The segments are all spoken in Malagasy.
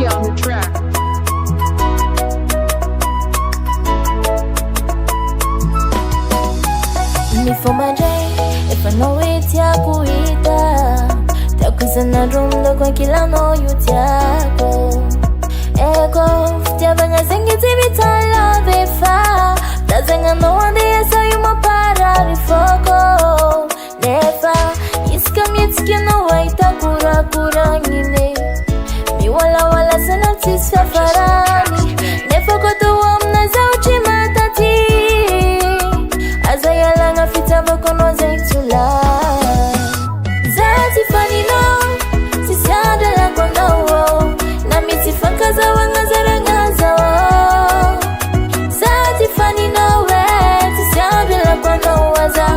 He on the track. Nifomaje, if I know it ya kuita. Takuzana rumdo kwa kila no yutiako. Ego, ftiabanga zengi tibita love fa. Tazenga no one day so you ma para rifoko. Nefa, iska mietski no waita kura kura ngine. Mi wala sana tisfa farani. Nefa koto wamna zauchi matati. Azayala nga fita bokono zaitula. Zati fani no, sisiada la kono wo. Na miti fankaza wanga zarangaza wo. Zati fani no we, sisiada la kono waza.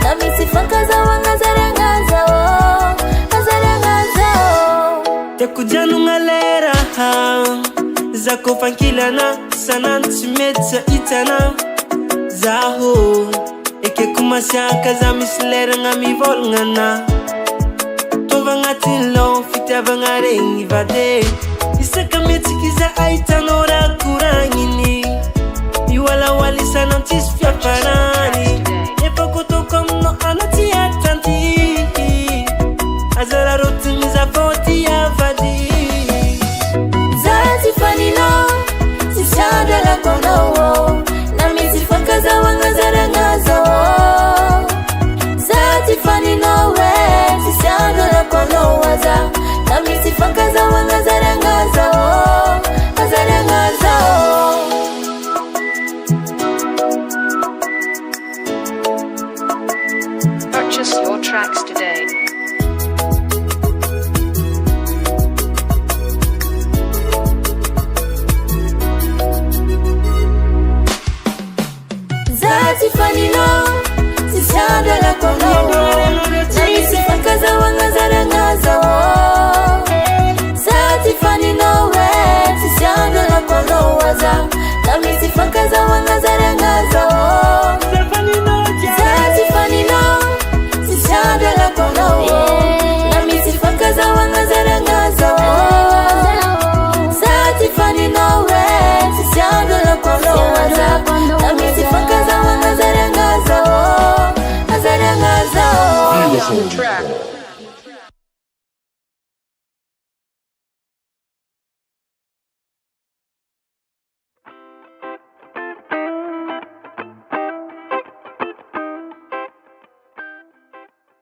Na miti fankaza wanga zarangaza wo. Zarangaza wo. Takujanu ngalera ha. Zako fankilana, sana ntimeta itana. Zaho, eke kumasaka za mislera nga mi volngana. Tova nga tinlo, fita vanga rengi vade. Isaka metikiza aita nora kurangini. Iwala wali sana ntisfia parani. Epa koto no anati atanti. Azara rotimiza voti ya vadi. Zati fani no, sisiada la kono wo. Fankaza wanga zarangaza wo. Zati fani no we, sisiano la kono waza. Na misi fankaza wanga zarangaza wo. Zarangaza wo. Purchase your tracks today. Zati fani no, sisiada la kono wo. Na misi fankaza wanga zarangaza wo. Zati fani no we, sisiada la kono waza. Na misi fankaza wanga zarangaza wo. Zati fani no, sisiada la kono wo. Na misi fankaza wanga zarangaza wo. Zati fani no we, sisiada la kono waza. Na misi fankaza wanga zarangaza wo. Zarangaza wo. He on the track.